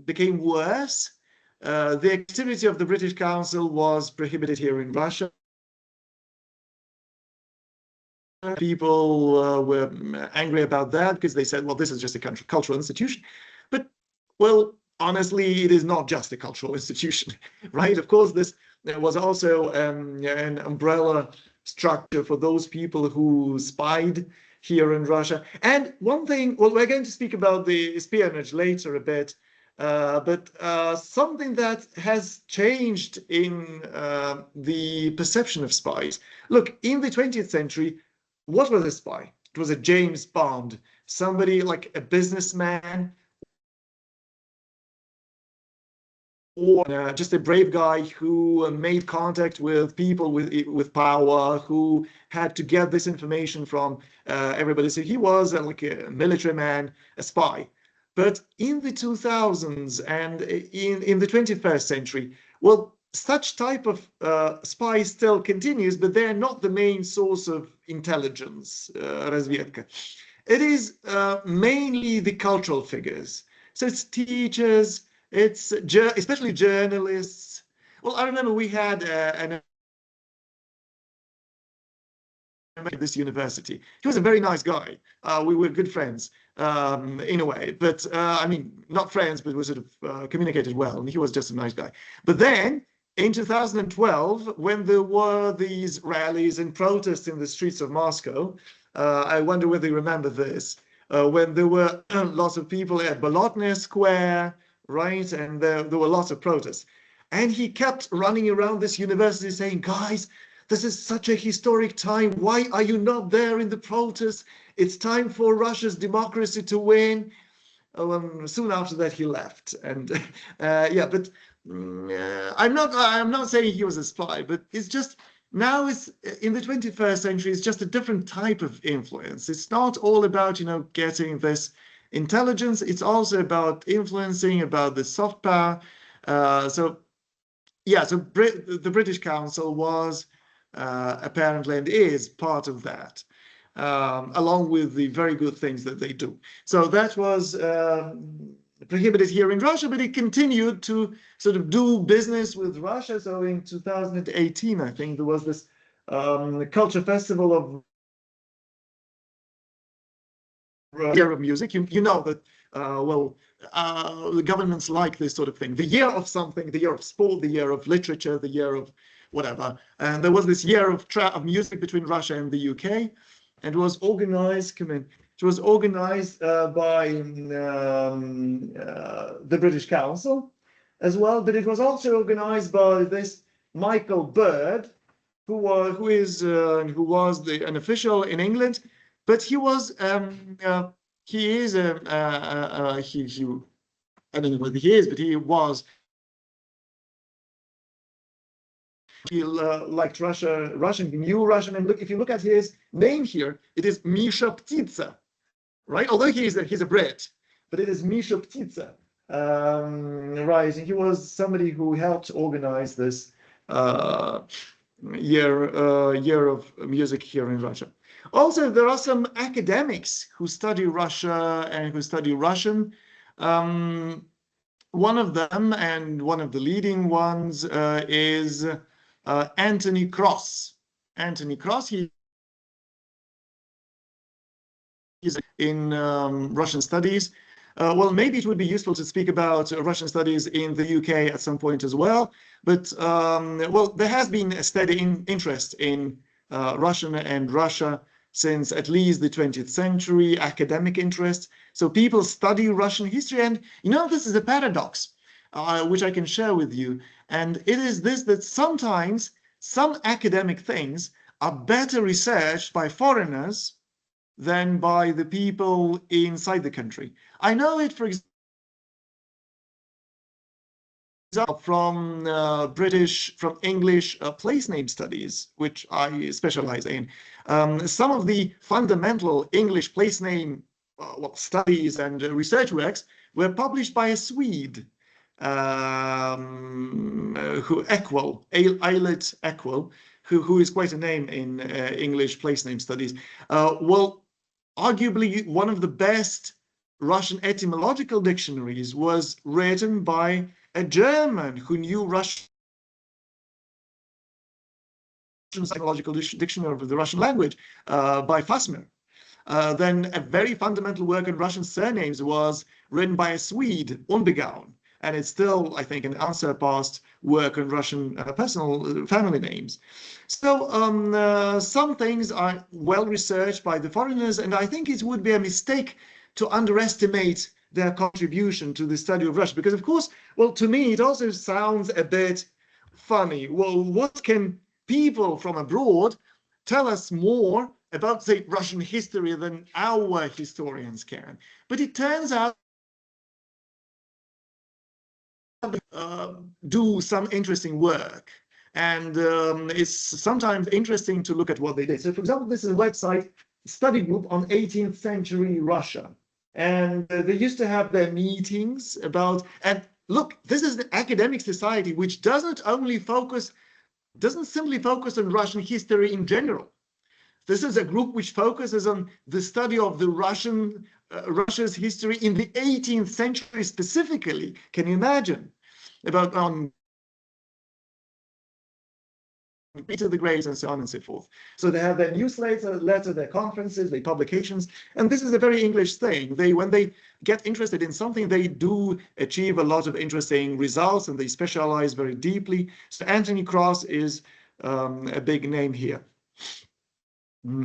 A: became worse, the activity of the British Council was prohibited here in Russia. People were angry about that because they said, well, this is just a cultural institution. But, well, honestly, it is not just a cultural institution, right? Of course, there was also an umbrella structure for those people who spied here in Russia. And one thing, well, we're going to speak about the espionage later a bit, but something that has changed in the perception of spies. Look, in the 20th century, what was a spy? It was a James Bond, somebody like a businessman, or just a brave guy who made contact with people with power, who had to get this information from everybody. So he was like a military man, a spy. But in the 2000s and in the 21st century, well, such type of spy still continues, but they're not the main source of intelligence, разведка. It is mainly the cultural figures. So it's teachers, it's especially journalists. Well, I remember we had at this university. He was a very nice guy. We were good friends in a way, but I mean, not friends, but we sort of communicated well, and he was just a nice guy. But then in 2012, when there were these rallies and protests in the streets of Moscow, I wonder whether you remember this, when there were lots of people at Bolotnaya Square, right? And there were lots of protests. And he kept running around this university saying, guys, this is such a historic time. Why are you not there in the protests? It's time for Russia's democracy to win. soon after that he left, and yeah, but I'm not saying he was a spy, but it's just now it's in the 21st century. It's just a different type of influence. It's not all about getting this intelligence. It's also about influencing, about the soft power. So yeah, so the British Council was apparently and is part of that, along with the very good things that they do. So that was prohibited here in Russia, but it continued to sort of do business with Russia. So in 2018, I think there was this culture festival of year of music. You know that the governments like this sort of thing. The year of something, the year of sport, the year of literature, the year of whatever. And there was this year of music between Russia and the UK, and it was organized. It was organized by the British Council as well, but it was also organized by this Michael Bird, who was an official in England, but he was he is I don't know whether he is, but he was. He liked Russian, he knew Russian, and look, if you look at his name here, it is Misha Ptitsa, right? Although he's a Brit, but it is Misha Ptitsa, right? And he was somebody who helped organize this year of music here in Russia. Also, there are some academics who study Russia and who study Russian. One of them, and one of the leading ones, is Anthony Cross. Anthony Cross, he is in Russian studies. Well, maybe it would be useful to speak about Russian studies in the UK at some point as well. But well, there has been a steady interest in Russian and Russia since at least the 20th century, academic interest. So people study Russian history, and this is a paradox, which I can share with you. And it is this, that sometimes some academic things are better researched by foreigners than by the people inside the country. I know it, for example, from English place name studies, which I specialize in. Some of the fundamental English place name studies and research works were published by a Swede, Eilert Ekwall, who is quite a name in English place name studies. Well, arguably one of the best Russian etymological dictionaries was written by a German who knew Russian etymological dictionary of the Russian language by Fassmer. Then a very fundamental work on Russian surnames was written by a Swede, Unbegaun, and it's still, I think, an unsurpassed work on Russian personal family names. So some things are well researched by the foreigners, and I think it would be a mistake to underestimate their contribution to the study of Russia, because of course, well, to me, it also sounds a bit funny. Well, what can people from abroad tell us more about, say, Russian history than our historians can? But it turns out do some interesting work, and it's sometimes interesting to look at what they did. So, for example, this is a website, study group on 18th century Russia. And they used to have their meetings about, and look, this is the academic society which doesn't simply focus on Russian history in general. This is a group which focuses on the study of the Russia's history in the 18th century specifically. Can you imagine? About Peter the Great and so on and so forth. So they have their newsletter, their conferences, their publications, and this is a very English thing. When they get interested in something, they do achieve a lot of interesting results, and they specialize very deeply. So Anthony Cross is a big name here.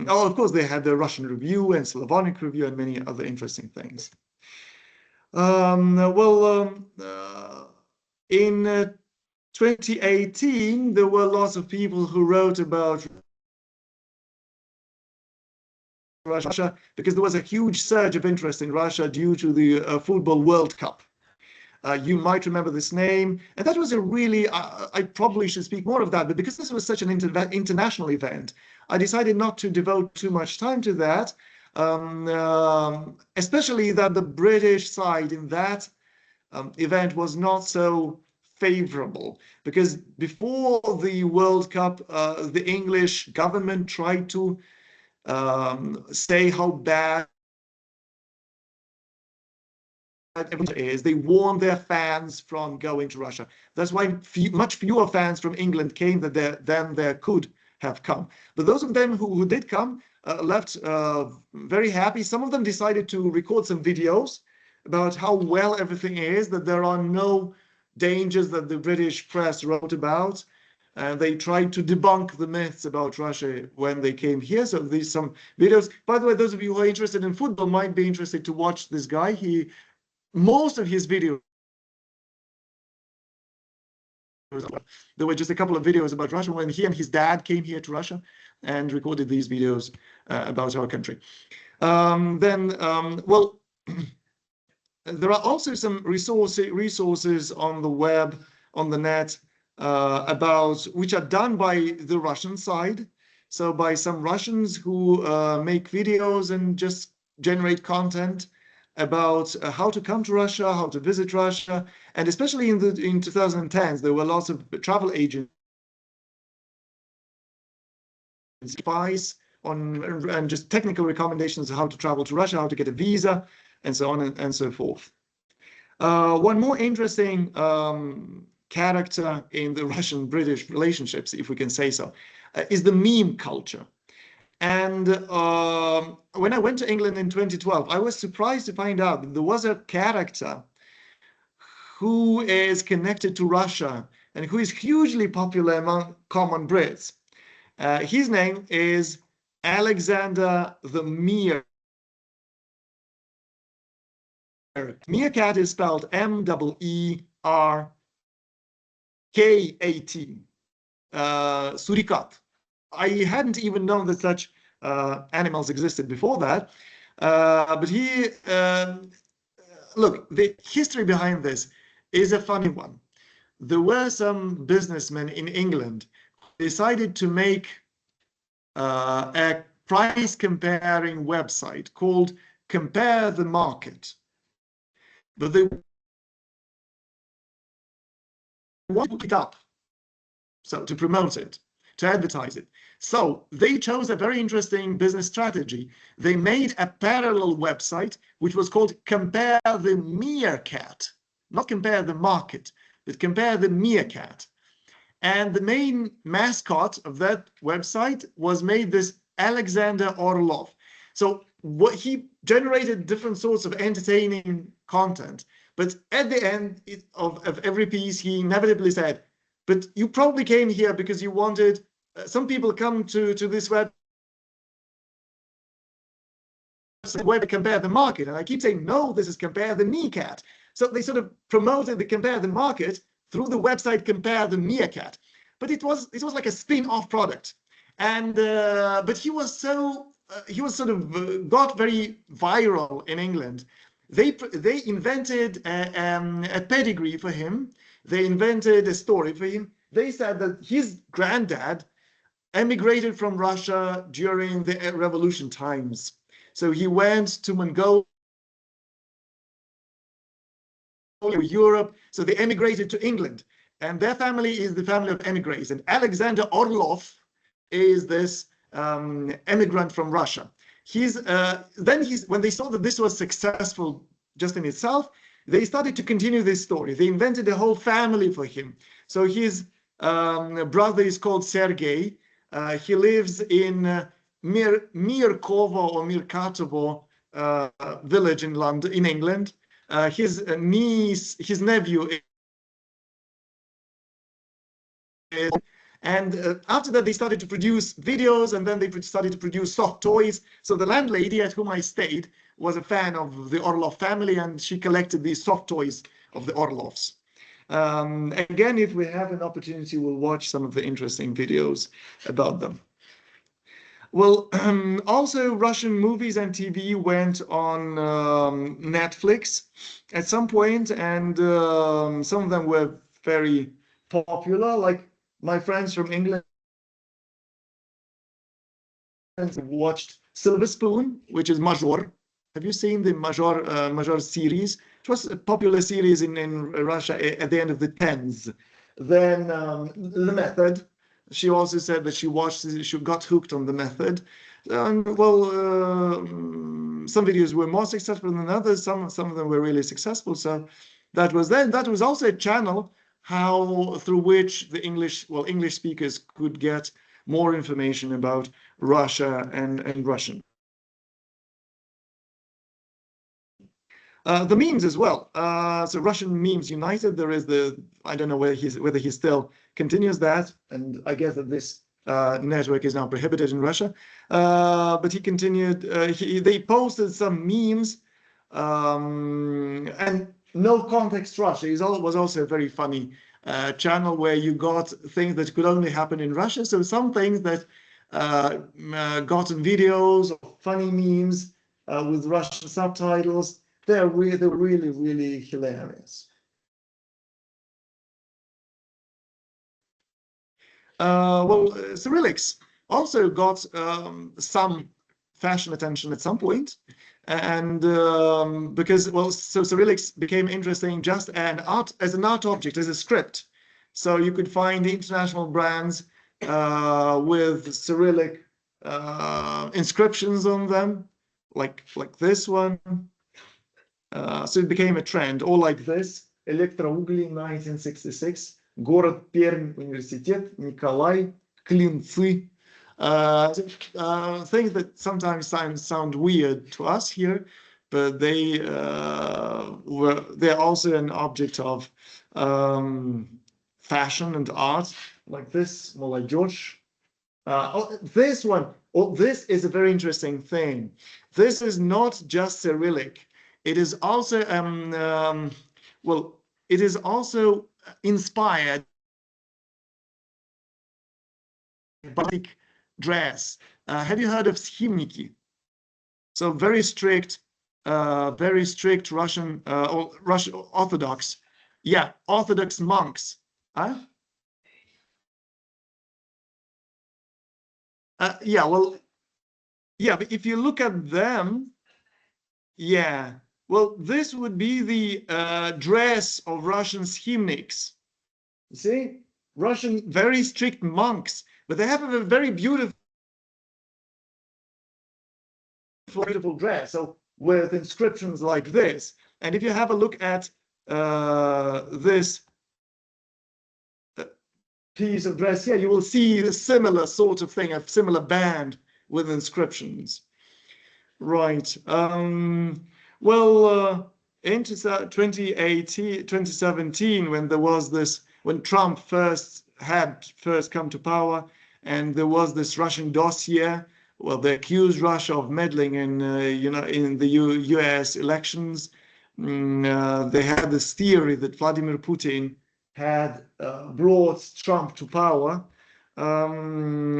A: Oh, of course, they had the Russian Review and Slavonic Review and many other interesting things. In 2018, there were lots of people who wrote about Russia because there was a huge surge of interest in Russia due to the Football World Cup. You might remember this name, and that was a really, I probably should speak more of that, but because this was such an international event, I decided not to devote too much time to that, especially that the British side in that event was not so favorable, because before the World Cup, the English government tried to say how bad it is. They warned their fans from going to Russia. That's why much fewer fans from England came than there could have come. But those of them who did come left very happy. Some of them decided to record some videos about how well everything is, that there are no dangers that the British press wrote about. They tried to debunk the myths about Russia when they came here. So these some videos. By the way, those of you who are interested in football might be interested to watch this guy. Most of his videos, there were just a couple of videos about Russia when he and his dad came here to Russia and recorded these videos about our country. Well, there are also some resources on the web, on the net, about which are done by the Russian side. So by some Russians who make videos and just generate content about how to come to Russia, how to visit Russia, and especially in 2010s, there were lots of travel agents, Spies, and just technical recommendations of how to travel to Russia, how to get a visa, and so on and so forth. One more interesting character in the Russian-British relationships, if we can say so, is the meme culture. And when I went to England in 2012, I was surprised to find out that there was a character who is connected to Russia and who is hugely popular among common Brits. His name is Alexander the Meerkat. Meerkat is spelled M-E-E-R-K-A-T. Surikat. I hadn't even known that such animals existed before that. But look, the history behind this is a funny one. There were some businessmen in England who decided to make a price comparing website called Compare the Market. But they wanted it up, so to promote it, to advertise it. So they chose a very interesting business strategy. They made a parallel website, which was called Compare the Meerkat, not Compare the Market, but Compare the Meerkat. And the main mascot of that website was made this Alexander Orloff. So what he generated different sorts of entertaining content, but at the end of every piece, he inevitably said, but you probably came here because you wanted, some people come to this web where they compare the market. And I keep saying, no, this is Compare the Meerkat. So they sort of promoted the Compare the Market through the website Compare the Meerkat. But it was like a spin-off product. And but he was sort of got very viral in England. They invented a pedigree for him. They invented a story for him. They said that his granddad emigrated from Russia during the revolution times. So he went to Mongolia, Europe. So they emigrated to England. And their family is the family of emigres. And Alexander Orloff is this emigrant from Russia. When they saw that this was successful just in itself, they started to continue this story. They invented a whole family for him. So his brother is called Sergei. He lives in Mirkovo or Mirkatovo village in London, in England. His nephew is, and after that, they started to produce videos, and then they started to produce soft toys. So the landlady at whom I stayed was a fan of the Orloff family, and she collected these soft toys of the Orloffs. Again, if we have an opportunity, we'll watch some of the interesting videos about them. Well, also Russian movies and TV went on Netflix at some point, and some of them were very popular. Like my friends from England watched Silver Spoon, which is Major. Have you seen the Major series? It was a popular series in Russia at the end of the tens. Then The Method. She also said that she got hooked on The Method. Well, some videos were more successful than others. Some of them were really successful. So that was then. That was also a channel through which the English speakers could get more information about Russia and Russian. The memes as well. So Russian Memes United. There is I don't know whether he still continues that, and I guess that this network is now prohibited in Russia. But he continued. They posted some memes, and No Context Russia was also a very funny channel where you got things that could only happen in Russia. So some things that got in videos or funny memes with Russian subtitles. They're really, really hilarious. Well, Cyrillics also got some fashion attention at some point, and because so Cyrillics became interesting just as an art object, as a script. So you could find international brands with Cyrillic inscriptions on them, like this one. So it became a trend, all like this. Электроугли, 1966. Город Пермь, Университет, Николай, Клинцы. Things that sometimes sound weird to us here, but they're also an object of fashion and art, like this, Молодежь. This one, this is a very interesting thing. This is not just Cyrillic. It is also, it is also inspired by dress. Have you heard of Schimniki? So very strict Russian Russian Orthodox, Orthodox monks. Huh? But if you look at them, well, this would be the dress of Russian schimniks. You see, Russian very strict monks, but they have a very beautiful dress. So with inscriptions like this, and if you have a look at this piece of dress here, you will see a similar sort of thing, a similar band with inscriptions. Right. Well, in 2017, when there was this, when Trump first come to power, and there was this Russian dossier, well, they accused Russia of meddling in, in the U.S. elections. They had this theory that Vladimir Putin had brought Trump to power,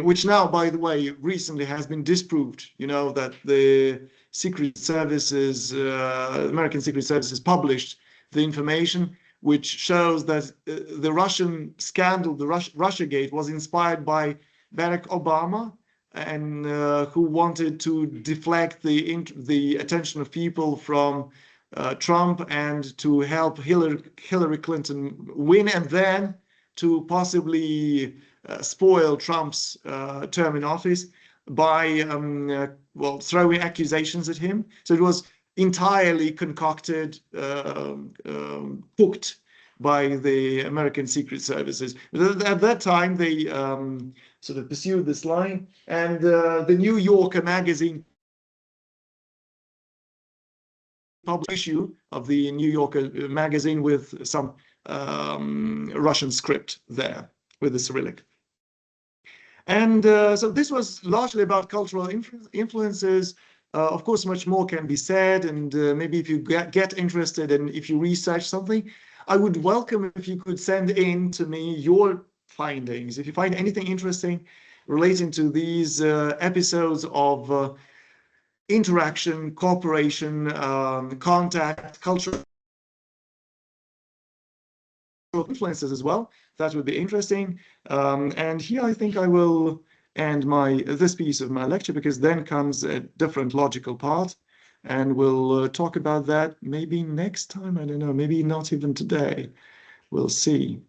A: which now, by the way, recently has been disproved. You know that the secret services, American secret services, published the information which shows that the Russian scandal, the Russiagate, was inspired by Barack Obama, and who wanted to deflect the attention of people from Trump and to help Hillary Clinton win, and then to possibly spoil Trump's term in office by throwing accusations at him. So it was entirely concocted, cooked by the American secret services. At that time, they sort of pursued this line, and the New Yorker magazine published issue of the New Yorker magazine with some Russian script there with the Cyrillic. And so this was largely about cultural influences. Of course, much more can be said, and maybe if you get interested and if you research something, I would welcome if you could send in to me your findings. If you find anything interesting, relating to these episodes of interaction, cooperation, contact, cultural influences as well. That would be interesting. And here I think I will end this piece of my lecture, because then comes a different logical part, and we'll talk about that maybe next time. I don't know, maybe not even today. We'll see.